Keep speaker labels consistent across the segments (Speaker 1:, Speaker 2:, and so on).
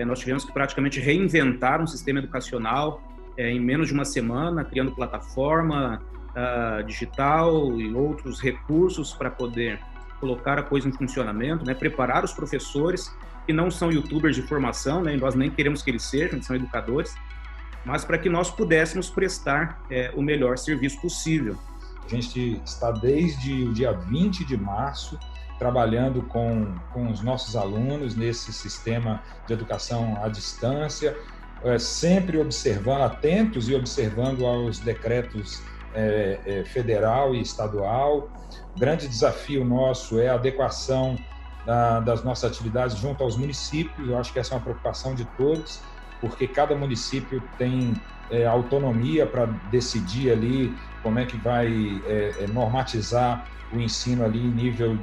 Speaker 1: Nós tivemos que praticamente reinventar um sistema educacional em menos de uma semana, criando plataforma digital e outros recursos para poder colocar a coisa em funcionamento, né? Preparar os professores, que não são youtubers de formação, né? Nós nem queremos que eles sejam, eles são educadores, mas para que nós pudéssemos prestar o melhor serviço possível.
Speaker 2: A gente está desde o dia 20 de março trabalhando com os nossos alunos nesse sistema de educação à distância, sempre observando, atentos e observando aos decretos federal e estadual. O grande desafio nosso é a adequação das nossas atividades junto aos municípios. Eu acho que essa é uma preocupação de todos, porque cada município tem autonomia para decidir ali como é que vai normatizar o ensino ali em nível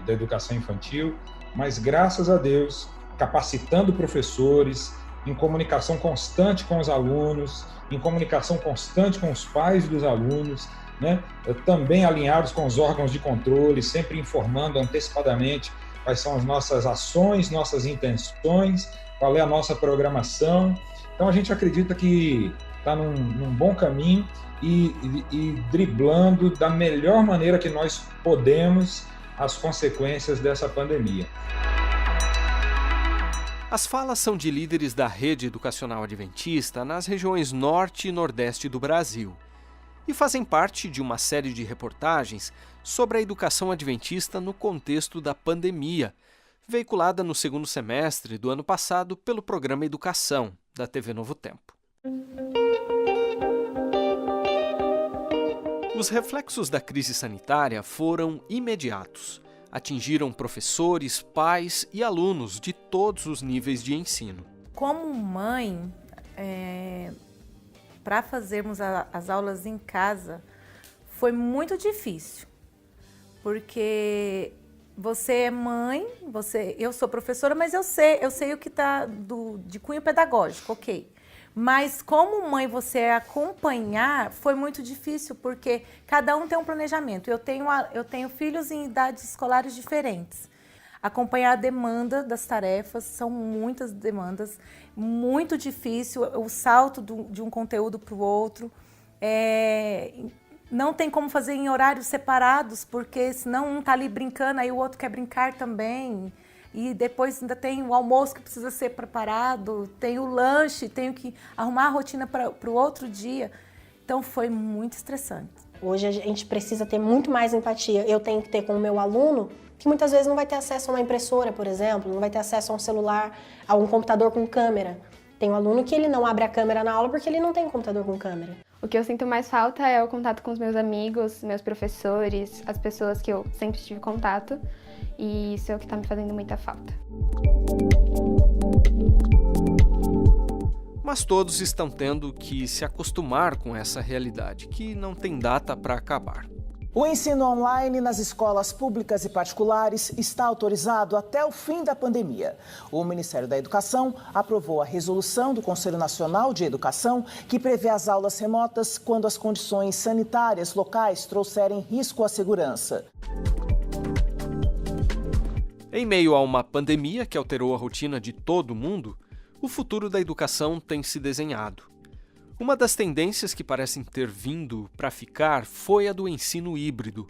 Speaker 2: da educação infantil, mas graças a Deus, capacitando professores, em comunicação constante com os alunos, em comunicação constante com os pais dos alunos, né? Também alinhados com os órgãos de controle, sempre informando antecipadamente quais são as nossas ações, nossas intenções, qual é a nossa programação. Então a gente acredita que está num bom caminho e driblando da melhor maneira que nós podemos as consequências dessa pandemia.
Speaker 3: As falas são de líderes da rede educacional adventista nas regiões norte e nordeste do Brasil e fazem parte de uma série de reportagens sobre a educação adventista no contexto da pandemia, veiculada no segundo semestre do ano passado pelo programa Educação, da TV Novo Tempo. Os reflexos da crise sanitária foram imediatos. Atingiram professores, pais e alunos de todos os níveis de ensino.
Speaker 4: Como mãe, para fazermos as aulas em casa, foi muito difícil. Porque você é mãe, eu sou professora, mas eu sei o que está de cunho pedagógico, ok. Mas como mãe, você acompanhar foi muito difícil, porque cada um tem um planejamento. Eu tenho filhos em idades escolares diferentes. Acompanhar a demanda das tarefas, são muitas demandas, muito difícil, o salto de um conteúdo para o outro. Não tem como fazer em horários separados, porque senão um está ali brincando, aí o outro quer brincar também. E depois ainda tem o almoço que precisa ser preparado, tem o lanche, tenho que arrumar a rotina para o outro dia. Então foi muito estressante.
Speaker 5: Hoje a gente precisa ter muito mais empatia. Eu tenho que ter com o meu aluno, que muitas vezes não vai ter acesso a uma impressora, por exemplo, não vai ter acesso a um celular, a um computador com câmera. Tem um aluno que ele não abre a câmera na aula porque ele não tem computador com câmera.
Speaker 6: O que eu sinto mais falta é o contato com os meus amigos, meus professores, as pessoas que eu sempre tive contato. E isso é o que está me fazendo muita falta.
Speaker 3: Mas todos estão tendo que se acostumar com essa realidade, que não tem data para acabar.
Speaker 7: O ensino online nas escolas públicas e particulares está autorizado até o fim da pandemia. O Ministério da Educação aprovou a resolução do Conselho Nacional de Educação que prevê as aulas remotas quando as condições sanitárias locais trouxerem risco à segurança.
Speaker 3: Em meio a uma pandemia que alterou a rotina de todo mundo, o futuro da educação tem se desenhado. Uma das tendências que parecem ter vindo para ficar foi a do ensino híbrido.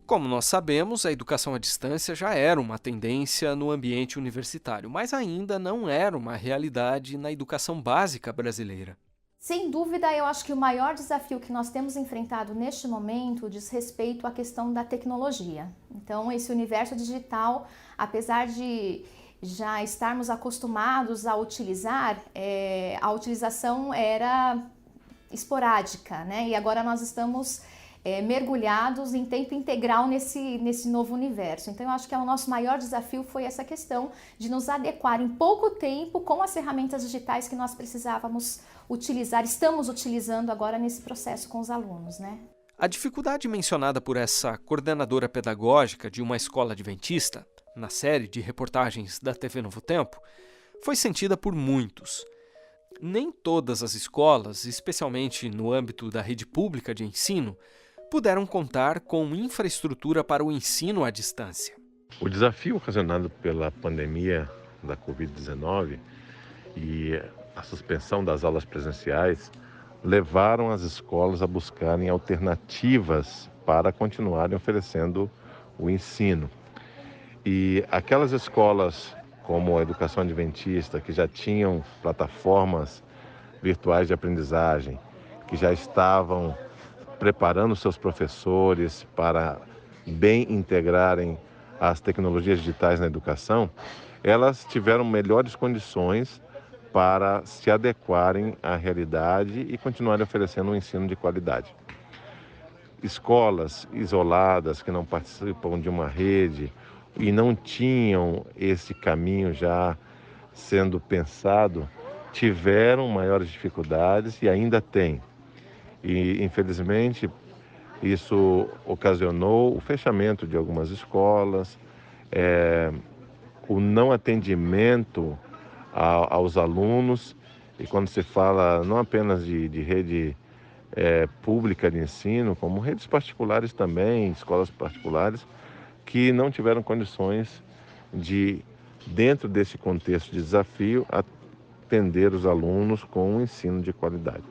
Speaker 3: Como nós sabemos, a educação à distância já era uma tendência no ambiente universitário, mas ainda não era uma realidade na educação básica brasileira.
Speaker 8: Sem dúvida, eu acho que o maior desafio que nós temos enfrentado neste momento diz respeito à questão da tecnologia. Então, esse universo digital, apesar de já estarmos acostumados a utilizar, a utilização era esporádica, né? E agora nós estamos mergulhados em tempo integral nesse novo universo. Então, eu acho que o nosso maior desafio foi essa questão de nos adequar em pouco tempo com as ferramentas digitais que nós precisávamos utilizar, estamos utilizando agora nesse processo com os alunos, né?
Speaker 3: A dificuldade mencionada por essa coordenadora pedagógica de uma escola adventista, na série de reportagens da TV Novo Tempo, foi sentida por muitos. Nem todas as escolas, especialmente no âmbito da rede pública de ensino, puderam contar com infraestrutura para o ensino à distância.
Speaker 9: O desafio ocasionado pela pandemia da Covid-19 e a suspensão das aulas presenciais levaram as escolas a buscarem alternativas para continuarem oferecendo o ensino. E aquelas escolas como a Educação Adventista, que já tinham plataformas virtuais de aprendizagem, que já estavam preparando seus professores para bem integrarem as tecnologias digitais na educação, elas tiveram melhores condições para se adequarem à realidade e continuarem oferecendo um ensino de qualidade. Escolas isoladas que não participam de uma rede e não tinham esse caminho já sendo pensado, tiveram maiores dificuldades e ainda têm. E, infelizmente, isso ocasionou o fechamento de algumas escolas, o não atendimento aos alunos, e quando se fala não apenas de rede pública de ensino, como redes particulares também, escolas particulares, que não tiveram condições de, dentro desse contexto de desafio, atender os alunos com um ensino de qualidade.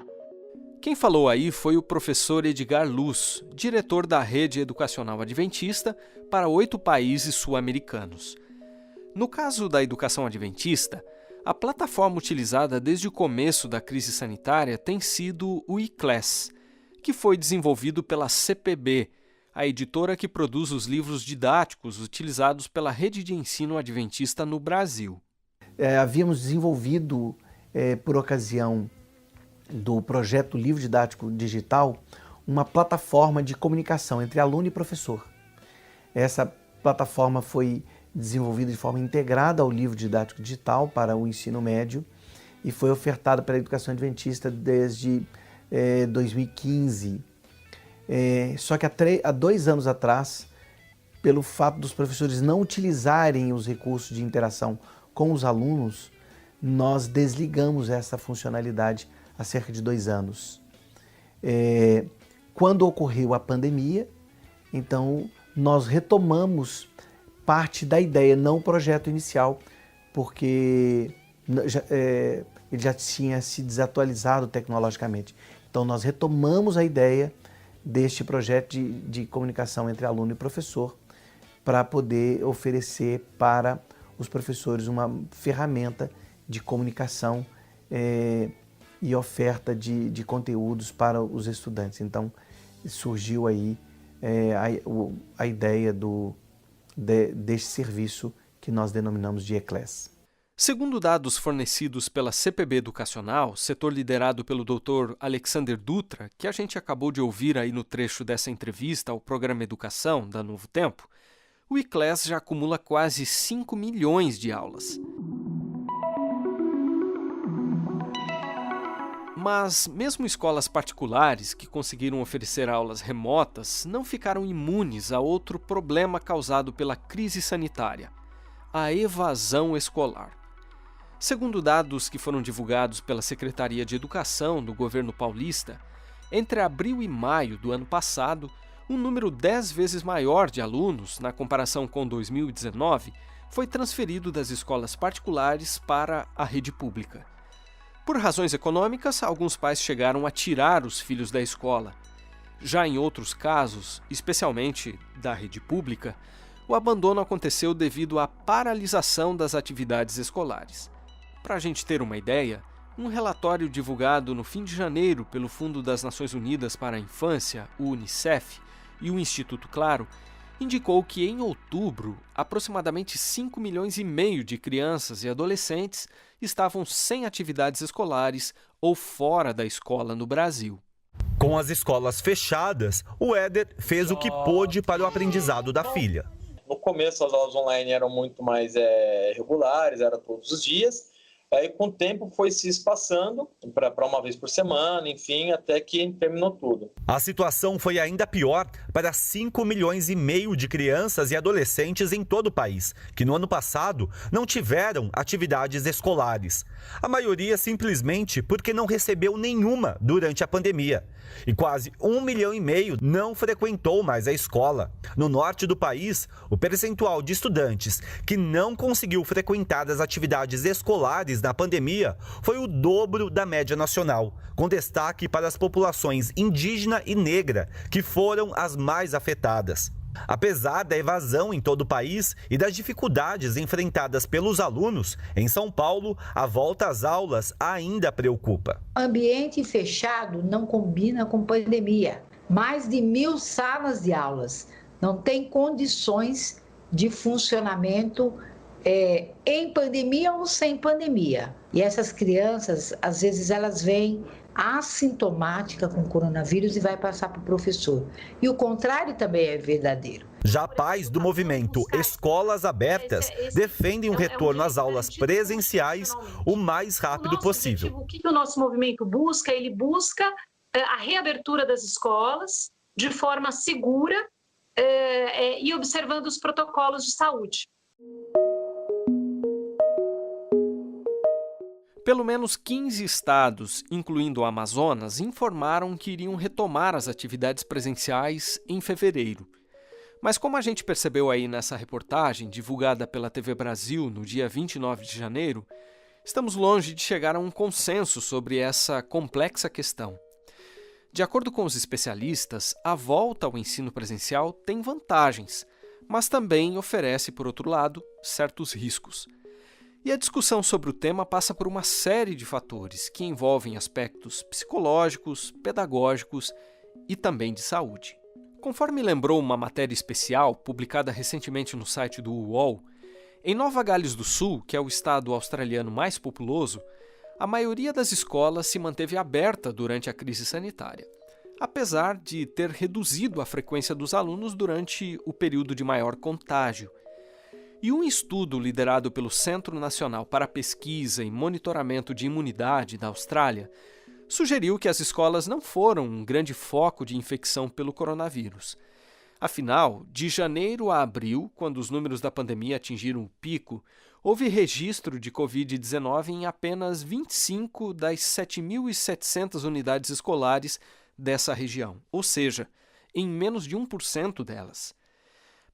Speaker 3: Quem falou aí foi o professor Edgar Luz, diretor da Rede Educacional Adventista para 8 países sul-americanos. No caso da educação adventista, a plataforma utilizada desde o começo da crise sanitária tem sido o iClass, que foi desenvolvido pela CPB, a editora que produz os livros didáticos utilizados pela rede de ensino adventista no Brasil.
Speaker 10: Havíamos desenvolvido, por ocasião do projeto Livro Didático Digital, uma plataforma de comunicação entre aluno e professor. Essa plataforma foi desenvolvida de forma integrada ao livro didático digital para o ensino médio e foi ofertada pela Educação Adventista desde 2015. Só que há 2 anos atrás, pelo fato dos professores não utilizarem os recursos de interação com os alunos, nós desligamos essa funcionalidade há cerca de 2 anos. Quando ocorreu a pandemia, então nós retomamos parte da ideia, não o projeto inicial, porque ele já tinha se desatualizado tecnologicamente. Então nós retomamos a ideia deste projeto de comunicação entre aluno e professor para poder oferecer para os professores uma ferramenta de comunicação e oferta de conteúdos para os estudantes. Então surgiu aí a ideia deste serviço que nós denominamos de iClass.
Speaker 3: Segundo dados fornecidos pela CPB Educacional, setor liderado pelo Dr. Alexander Dutra, que a gente acabou de ouvir aí no trecho dessa entrevista ao programa Educação, da Novo Tempo, o iClass já acumula quase 5 milhões de aulas. Mas mesmo escolas particulares que conseguiram oferecer aulas remotas não ficaram imunes a outro problema causado pela crise sanitária: a evasão escolar. Segundo dados que foram divulgados pela Secretaria de Educação do governo paulista, entre abril e maio do ano passado, um número 10 vezes maior de alunos, na comparação com 2019, foi transferido das escolas particulares para a rede pública. Por razões econômicas, alguns pais chegaram a tirar os filhos da escola. Já em outros casos, especialmente da rede pública, o abandono aconteceu devido à paralisação das atividades escolares. Para a gente ter uma ideia, um relatório divulgado no fim de janeiro pelo Fundo das Nações Unidas para a Infância, o UNICEF, e o Instituto Claro, indicou que em outubro, aproximadamente 5,5 milhões de crianças e adolescentes estavam sem atividades escolares ou fora da escola no Brasil.
Speaker 11: Com as escolas fechadas, o Éder fez o que pôde para o aprendizado da filha.
Speaker 12: No começo, as aulas online eram muito mais regulares, era todos os dias. Aí, com o tempo, foi se espaçando para uma vez por semana, enfim, até que terminou tudo.
Speaker 11: A situação foi ainda pior para 5,5 milhões de crianças e adolescentes em todo o país, que no ano passado não tiveram atividades escolares. A maioria simplesmente porque não recebeu nenhuma durante a pandemia. E quase 1,5 milhão não frequentou mais a escola. No norte do país, o percentual de estudantes que não conseguiu frequentar as atividades escolares na pandemia foi o dobro da média nacional, com destaque para as populações indígena e negra, que foram as mais afetadas. Apesar da evasão em todo o país e das dificuldades enfrentadas pelos alunos, em São Paulo, a volta às aulas ainda preocupa.
Speaker 13: Ambiente fechado não combina com pandemia. Mais de 1.000 salas de aulas não têm condições de funcionamento em pandemia ou sem pandemia. E essas crianças, às vezes, elas vêm assintomática com coronavírus e vai passar para o professor. E o contrário também é verdadeiro.
Speaker 11: Já pais do movimento Escolas Abertas defendem o retorno às aulas presenciais o mais rápido possível.
Speaker 14: O que o nosso movimento busca? Ele busca a reabertura das escolas de forma segura e observando os protocolos de saúde.
Speaker 3: Pelo menos 15 estados, incluindo o Amazonas, informaram que iriam retomar as atividades presenciais em fevereiro. Mas como a gente percebeu aí nessa reportagem, divulgada pela TV Brasil no dia 29 de janeiro, estamos longe de chegar a um consenso sobre essa complexa questão. De acordo com os especialistas, a volta ao ensino presencial tem vantagens, mas também oferece, por outro lado, certos riscos. E a discussão sobre o tema passa por uma série de fatores que envolvem aspectos psicológicos, pedagógicos e também de saúde. Conforme lembrou uma matéria especial publicada recentemente no site do UOL, em Nova Gales do Sul, que é o estado australiano mais populoso, a maioria das escolas se manteve aberta durante a crise sanitária, apesar de ter reduzido a frequência dos alunos durante o período de maior contágio. E um estudo liderado pelo Centro Nacional para a Pesquisa e Monitoramento de Imunidade da Austrália sugeriu que as escolas não foram um grande foco de infecção pelo coronavírus. Afinal, de janeiro a abril, quando os números da pandemia atingiram o pico, houve registro de Covid-19 em apenas 25 das 7.700 unidades escolares dessa região, ou seja, em menos de 1% delas.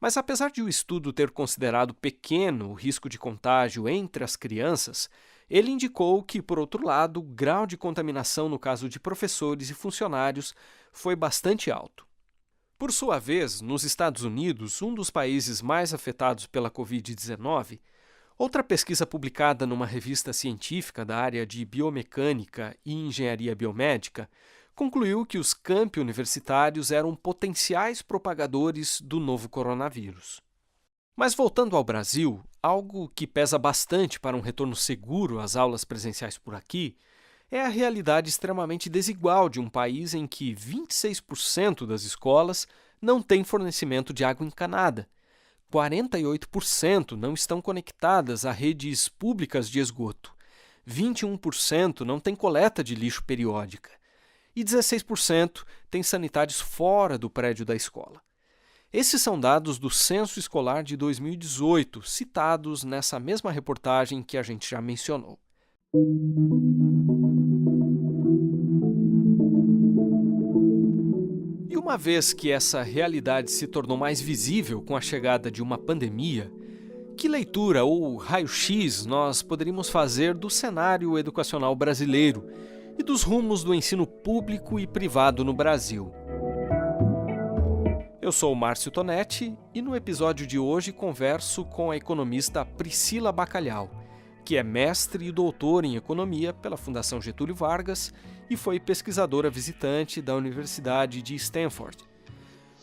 Speaker 3: Mas apesar de o estudo ter considerado pequeno o risco de contágio entre as crianças, ele indicou que, por outro lado, o grau de contaminação no caso de professores e funcionários foi bastante alto. Por sua vez, nos Estados Unidos, um dos países mais afetados pela Covid-19, outra pesquisa publicada numa revista científica da área de biomecânica e engenharia biomédica concluiu que os campi universitários eram potenciais propagadores do novo coronavírus. Mas voltando ao Brasil, algo que pesa bastante para um retorno seguro às aulas presenciais por aqui é a realidade extremamente desigual de um país em que 26% das escolas não têm fornecimento de água encanada, 48% não estão conectadas a redes públicas de esgoto, 21% não têm coleta de lixo periódica e 16% têm sanitários fora do prédio da escola. Esses são dados do Censo Escolar de 2018, citados nessa mesma reportagem que a gente já mencionou. E uma vez que essa realidade se tornou mais visível com a chegada de uma pandemia, que leitura ou raio-x nós poderíamos fazer do cenário educacional brasileiro e dos rumos do ensino público e privado no Brasil? Eu sou o Márcio Tonetti e no episódio de hoje converso com a economista Priscila Bacalhau, que é mestre e doutora em economia pela Fundação Getúlio Vargas e foi pesquisadora visitante da Universidade de Stanford.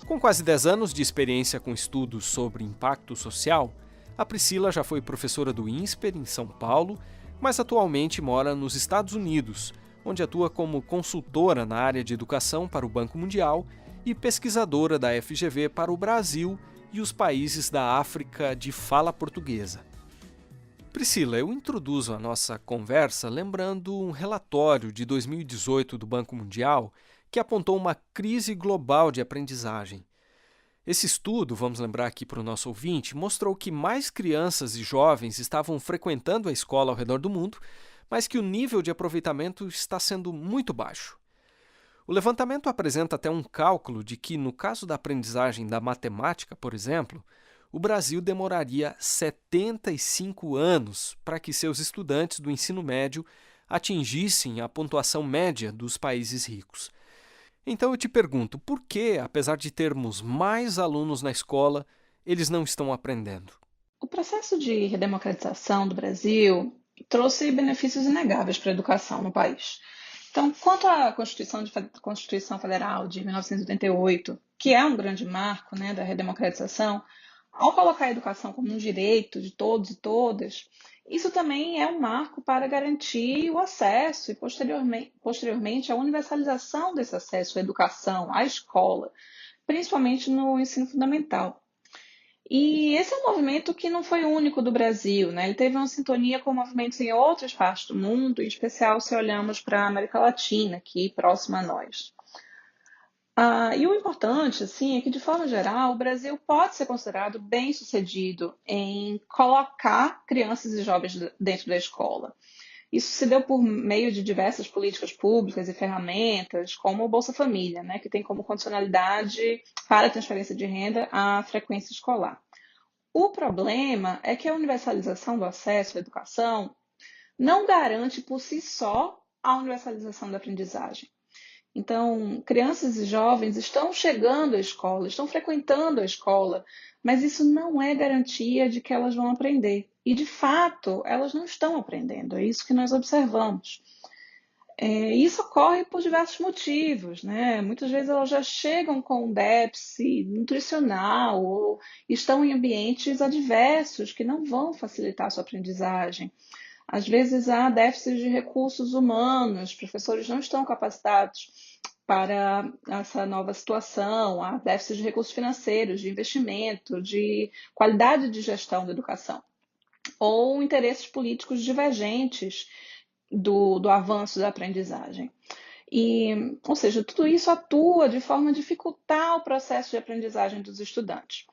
Speaker 3: Com quase 10 anos de experiência com estudos sobre impacto social, a Priscila já foi professora do INSPER em São Paulo, mas atualmente mora nos Estados Unidos, onde atua como consultora na área de educação para o Banco Mundial e pesquisadora da FGV para o Brasil e os países da África de fala portuguesa. Priscila, eu introduzo a nossa conversa lembrando um relatório de 2018 do Banco Mundial que apontou uma crise global de aprendizagem. Esse estudo, vamos lembrar aqui para o nosso ouvinte, mostrou que mais crianças e jovens estavam frequentando a escola ao redor do mundo, mas que o nível de aproveitamento está sendo muito baixo. O levantamento apresenta até um cálculo de que, no caso da aprendizagem da matemática, por exemplo, o Brasil demoraria 75 anos para que seus estudantes do ensino médio atingissem a pontuação média dos países ricos. Então eu te pergunto, por que, apesar de termos mais alunos na escola, eles não estão aprendendo?
Speaker 15: O processo de redemocratização do Brasil trouxe benefícios inegáveis para a educação no país. Então, quanto à Constituição Federal de 1988, que é um grande marco, né, da redemocratização, ao colocar a educação como um direito de todos e todas, isso também é um marco para garantir o acesso e, posteriormente, a universalização desse acesso à educação, à escola, principalmente no ensino fundamental. E esse é um movimento que não foi único do Brasil, né? Ele teve uma sintonia com movimentos em outras partes do mundo, em especial se olhamos para a América Latina, aqui próxima a nós. E o importante, assim, é que, de forma geral, o Brasil pode ser considerado bem-sucedido em colocar crianças e jovens dentro da escola. Isso se deu por meio de diversas políticas públicas e ferramentas, como o Bolsa Família, né, que tem como condicionalidade para a transferência de renda a frequência escolar. O problema é que a universalização do acesso à educação não garante por si só a universalização da aprendizagem. Então, crianças e jovens estão chegando à escola, estão frequentando a escola, mas isso não é garantia de que elas vão aprender. E, de fato, elas não estão aprendendo, é isso que nós observamos. Isso ocorre por diversos motivos, né? Muitas vezes elas já chegam com um déficit nutricional ou estão em ambientes adversos que não vão facilitar a sua aprendizagem. Às vezes há déficit de recursos humanos, professores não estão capacitados para essa nova situação, há déficit de recursos financeiros, de investimento, de qualidade de gestão da educação, ou interesses políticos divergentes do avanço da aprendizagem. Ou seja, tudo isso atua de forma a dificultar o processo de aprendizagem dos estudantes.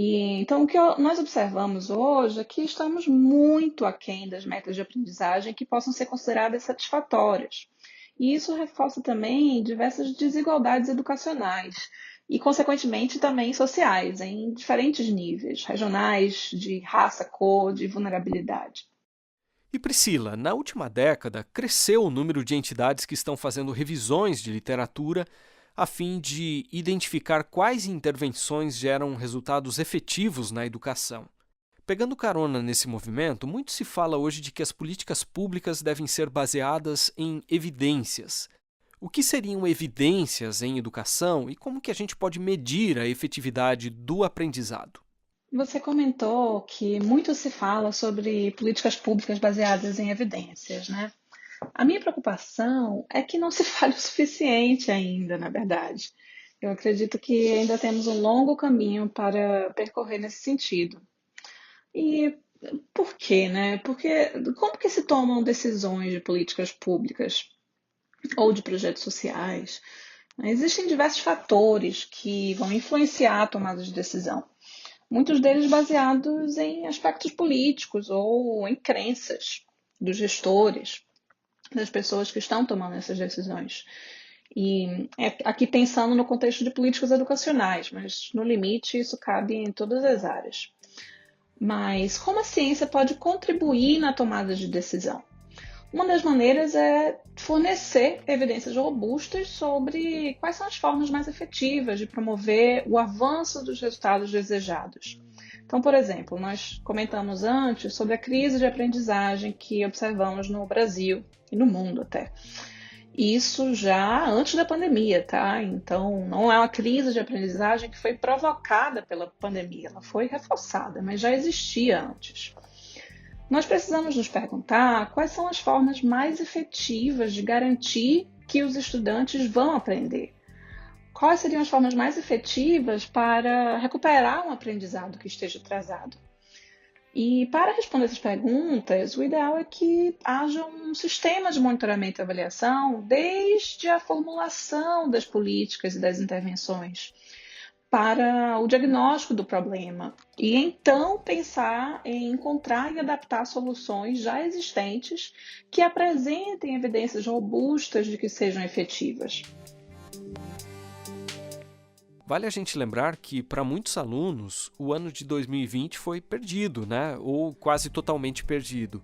Speaker 15: Então, o que nós observamos hoje é que estamos muito aquém das metas de aprendizagem que possam ser consideradas satisfatórias. E isso reforça também diversas desigualdades educacionais e, consequentemente, também sociais, em diferentes níveis, regionais, de raça, cor, de vulnerabilidade.
Speaker 3: E Priscila, na última década, cresceu o número de entidades que estão fazendo revisões de literatura a fim de identificar quais intervenções geram resultados efetivos na educação. Pegando carona nesse movimento, muito se fala hoje de que as políticas públicas devem ser baseadas em evidências. O que seriam evidências em educação e como que a gente pode medir a efetividade do aprendizado?
Speaker 15: Você comentou que muito se fala sobre políticas públicas baseadas em evidências, né? A minha preocupação é que não se fale o suficiente ainda, na verdade. Eu acredito que ainda temos um longo caminho para percorrer nesse sentido. E por quê, né? Porque como que se tomam decisões de políticas públicas ou de projetos sociais? Existem diversos fatores que vão influenciar a tomada de decisão. Muitos deles baseados em aspectos políticos ou em crenças dos gestores, das pessoas que estão tomando essas decisões. E aqui pensando no contexto de políticas educacionais, mas no limite isso cabe em todas as áreas. Mas como a ciência pode contribuir na tomada de decisão? Uma das maneiras é fornecer evidências robustas sobre quais são as formas mais efetivas de promover o avanço dos resultados desejados. Então, por exemplo, nós comentamos antes sobre a crise de aprendizagem que observamos no Brasil e no mundo até. Isso já antes da pandemia, tá? Então, não é uma crise de aprendizagem que foi provocada pela pandemia, ela foi reforçada, mas já existia antes. Nós precisamos nos perguntar quais são as formas mais efetivas de garantir que os estudantes vão aprender. Quais seriam as formas mais efetivas para recuperar um aprendizado que esteja atrasado? E para responder essas perguntas, o ideal é que haja um sistema de monitoramento e avaliação desde a formulação das políticas e das intervenções para o diagnóstico do problema e então pensar em encontrar e adaptar soluções já existentes que apresentem evidências robustas de que sejam efetivas.
Speaker 3: Vale a gente lembrar que, para muitos alunos, o ano de 2020 foi perdido, né? Ou quase totalmente perdido.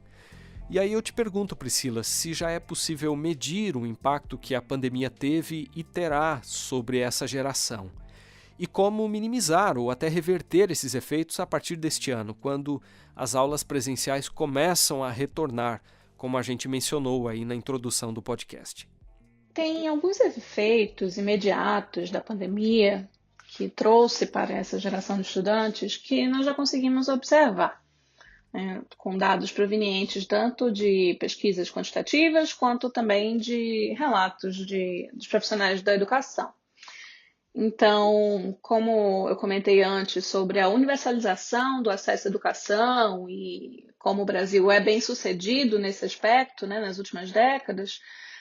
Speaker 3: E aí eu te pergunto, Priscila, se já é possível medir o impacto que a pandemia teve e terá sobre essa geração. E como minimizar ou até reverter esses efeitos a partir deste ano, quando as aulas presenciais começam a retornar, como a gente mencionou aí na introdução do podcast.
Speaker 15: Tem alguns efeitos imediatos da pandemia que trouxe para essa geração de estudantes que nós já conseguimos observar, né, com dados provenientes tanto de pesquisas quantitativas quanto também de relatos dos profissionais da educação. Então, como eu comentei antes sobre a universalização do acesso à educação e como o Brasil é bem sucedido nesse aspecto, né, nas últimas décadas,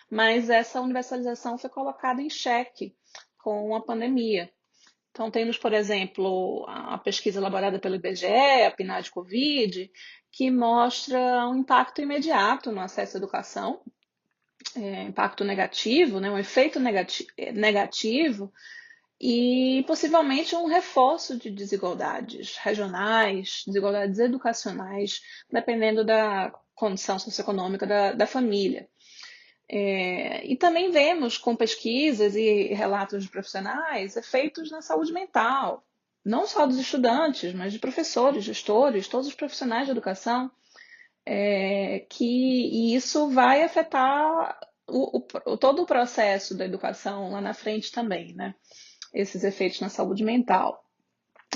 Speaker 15: mas essa universalização foi colocada em xeque com a pandemia. Então, temos, por exemplo, a pesquisa elaborada pelo IBGE, a PNAD-Covid, que mostra um impacto imediato no acesso à educação, impacto negativo, né, um efeito negativo e possivelmente um reforço de desigualdades regionais, desigualdades educacionais, dependendo da condição socioeconômica da família. E também vemos com pesquisas e relatos de profissionais efeitos na saúde mental, não só dos estudantes, mas de professores, gestores, todos os profissionais de educação, e isso vai afetar todo o processo da educação lá na frente também, né? Esses efeitos na saúde mental.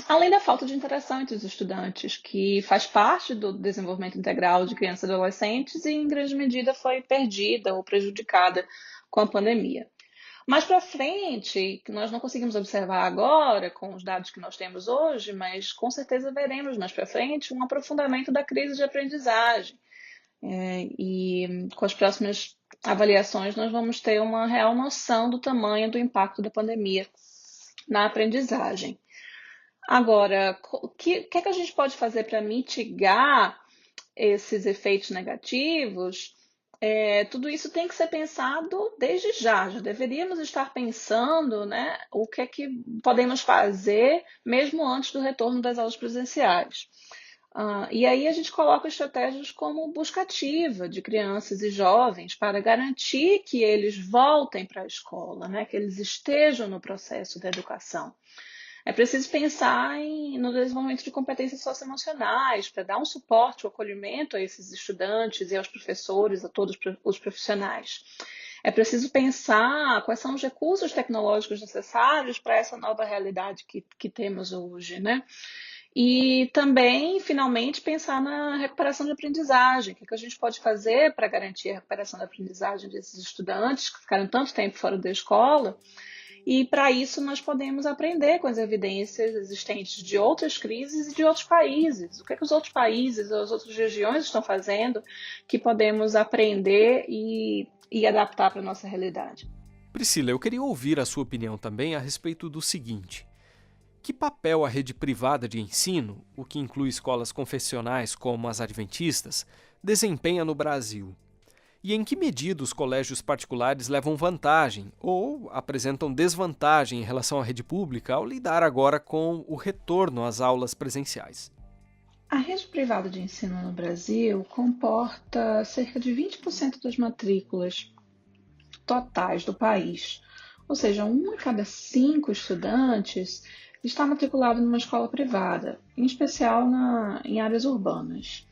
Speaker 15: Além da falta de interação entre os estudantes, que faz parte do desenvolvimento integral de crianças e adolescentes e, em grande medida, foi perdida ou prejudicada com a pandemia. Mais para frente, que nós não conseguimos observar agora com os dados que nós temos hoje, mas com certeza veremos mais para frente um aprofundamento da crise de aprendizagem. E com as próximas avaliações nós vamos ter uma real noção do tamanho do impacto da pandemia na aprendizagem. Agora, o que é que a gente pode fazer para mitigar esses efeitos negativos? Tudo isso tem que ser pensado desde já deveríamos estar pensando, né, o que é que podemos fazer mesmo antes do retorno das aulas presenciais. E aí a gente coloca estratégias como busca ativa de crianças e jovens para garantir que eles voltem para a escola, né, que eles estejam no processo da educação. É preciso pensar no desenvolvimento de competências socioemocionais para dar um suporte, um acolhimento a esses estudantes e aos professores, a todos os profissionais. É preciso pensar quais são os recursos tecnológicos necessários para essa nova realidade que temos hoje, né? E também, finalmente, pensar na recuperação de aprendizagem. O que a gente pode fazer para garantir a recuperação da aprendizagem desses estudantes que ficaram tanto tempo fora da escola? E, para isso, nós podemos aprender com as evidências existentes de outras crises e de outros países. O que os outros países, as outras regiões estão fazendo que podemos aprender e adaptar para a nossa realidade.
Speaker 3: Priscila, eu queria ouvir a sua opinião também a respeito do seguinte. Que papel a rede privada de ensino, o que inclui escolas confessionais como as adventistas, desempenha no Brasil? E em que medida os colégios particulares levam vantagem ou apresentam desvantagem em relação à rede pública ao lidar agora com o retorno às aulas presenciais?
Speaker 15: A rede privada de ensino no Brasil comporta cerca de 20% das matrículas totais do país. Ou seja, 1 a cada 5 estudantes está matriculado numa escola privada, em especial em áreas urbanas.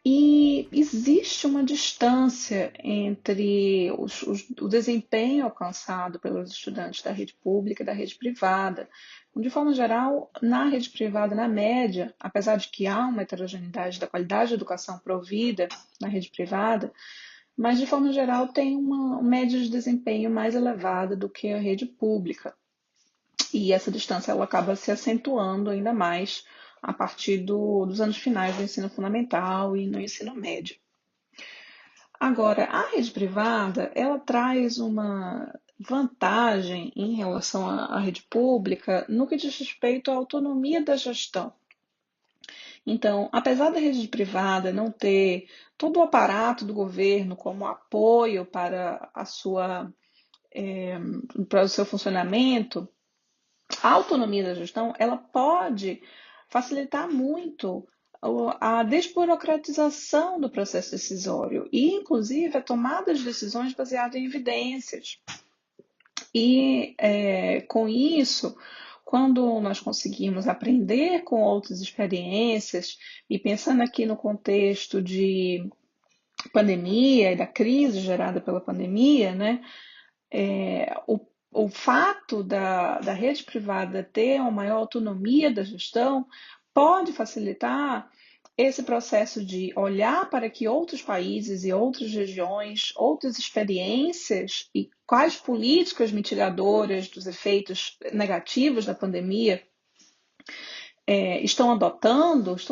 Speaker 15: E existe uma distância entre o desempenho alcançado pelos estudantes da rede pública e da rede privada. De forma geral, na rede privada, na média, apesar de que há uma heterogeneidade da qualidade de educação provida na rede privada, mas de forma geral tem uma média de desempenho mais elevada do que a rede pública. E essa distância ela acaba se acentuando ainda mais a partir dos anos finais do ensino fundamental e no ensino médio. Agora, a rede privada, ela traz uma vantagem em relação à rede pública no que diz respeito à autonomia da gestão. Então, apesar da rede privada não ter todo o aparato do governo como apoio para para o seu funcionamento, a autonomia da gestão ela pode facilitar muito a desburocratização do processo decisório e, inclusive, a tomada de decisões baseadas em evidências. E, com isso, quando nós conseguimos aprender com outras experiências, e pensando aqui no contexto de pandemia e da crise gerada pela pandemia, né, o fato da rede privada ter uma maior autonomia da gestão pode facilitar esse processo de olhar para que outros países e outras regiões, outras experiências e quais políticas mitigadoras dos efeitos negativos da pandemia estão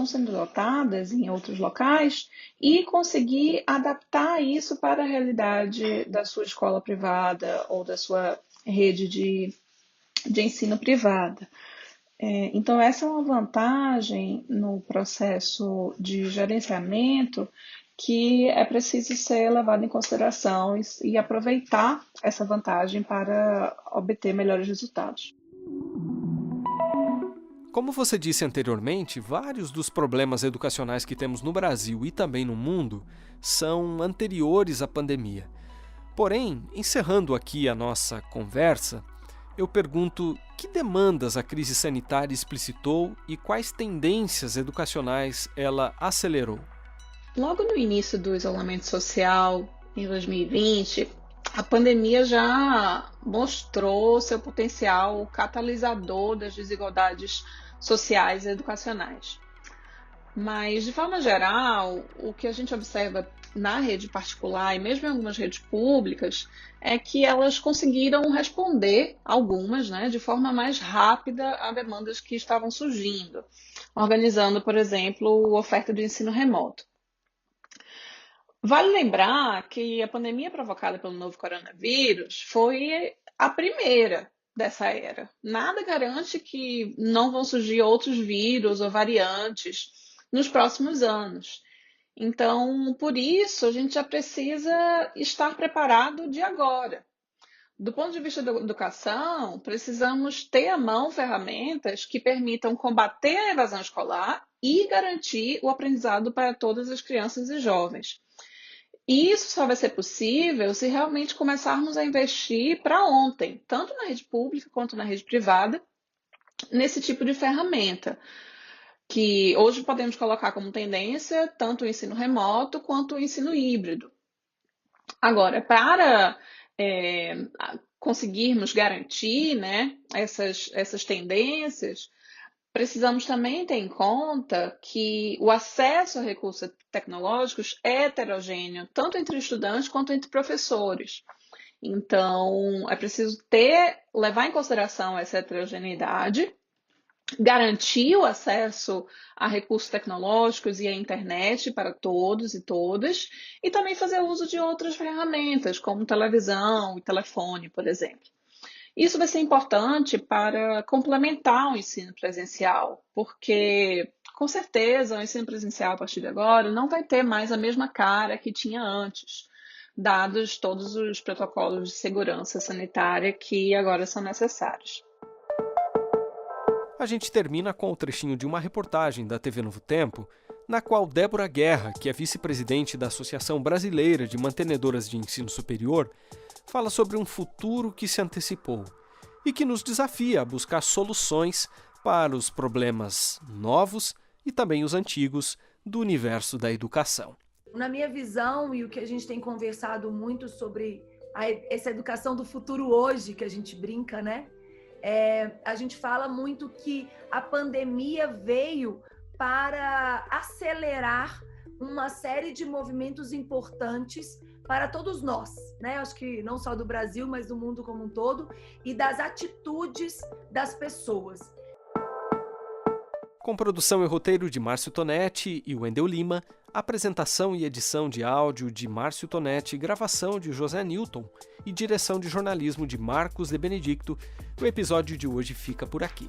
Speaker 15: sendo adotadas em outros locais e conseguir adaptar isso para a realidade da sua escola privada ou da sua rede de ensino privada. Então, essa é uma vantagem no processo de gerenciamento que é preciso ser levado em consideração e aproveitar essa vantagem para obter melhores resultados.
Speaker 3: Como você disse anteriormente, vários dos problemas educacionais que temos no Brasil e também no mundo são anteriores à pandemia. Porém, encerrando aqui a nossa conversa, eu pergunto que demandas a crise sanitária explicitou e quais tendências educacionais ela acelerou?
Speaker 15: Logo no início do isolamento social, em 2020, a pandemia já mostrou seu potencial catalisador das desigualdades sociais e educacionais. Mas, de forma geral, o que a gente observa na rede particular e mesmo em algumas redes públicas é que elas conseguiram responder, algumas, né, de forma mais rápida a demandas que estavam surgindo, organizando, por exemplo, oferta de ensino remoto. Vale lembrar que a pandemia provocada pelo novo coronavírus foi a primeira dessa era. Nada garante que não vão surgir outros vírus ou variantes nos próximos anos. Então, por isso, a gente já precisa estar preparado de agora. Do ponto de vista da educação, precisamos ter à mão ferramentas que permitam combater a evasão escolar e garantir o aprendizado para todas as crianças e jovens. E isso só vai ser possível se realmente começarmos a investir para ontem, tanto na rede pública quanto na rede privada, nesse tipo de ferramenta, que hoje podemos colocar como tendência tanto o ensino remoto quanto o ensino híbrido. Agora, para conseguirmos garantir, né, essas tendências, precisamos também ter em conta que o acesso a recursos tecnológicos é heterogêneo, tanto entre estudantes quanto entre professores. Então, é preciso levar em consideração essa heterogeneidade, garantir o acesso a recursos tecnológicos e à internet para todos e todas, e também fazer uso de outras ferramentas, como televisão e telefone, por exemplo. Isso vai ser importante para complementar o ensino presencial, porque, com certeza, o ensino presencial, a partir de agora, não vai ter mais a mesma cara que tinha antes, dados todos os protocolos de segurança sanitária que agora são necessários.
Speaker 3: A gente termina com o trechinho de uma reportagem da TV Novo Tempo, na qual Débora Guerra, que é vice-presidente da Associação Brasileira de Mantenedoras de Ensino Superior, fala sobre um futuro que se antecipou e que nos desafia a buscar soluções para os problemas novos e também os antigos do universo da educação.
Speaker 4: Na minha visão, e o que a gente tem conversado muito sobre essa educação do futuro hoje, que a gente brinca, né? A gente fala muito que a pandemia veio para acelerar uma série de movimentos importantes para todos nós, né? Acho que não só do Brasil, mas do mundo como um todo, e das atitudes das pessoas.
Speaker 3: Com produção e roteiro de Márcio Tonetti e Wendel Lima, apresentação e edição de áudio de Márcio Tonetti, gravação de José Newton e direção de jornalismo de Marcos de Benedicto, o episódio de hoje fica por aqui.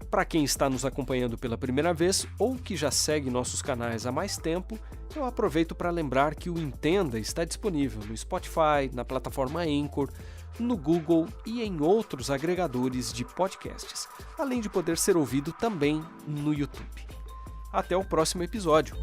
Speaker 3: Para quem está nos acompanhando pela primeira vez ou que já segue nossos canais há mais tempo, eu aproveito para lembrar que o Entenda está disponível no Spotify, na plataforma Anchor, no Google e em outros agregadores de podcasts, além de poder ser ouvido também no YouTube. Até o próximo episódio!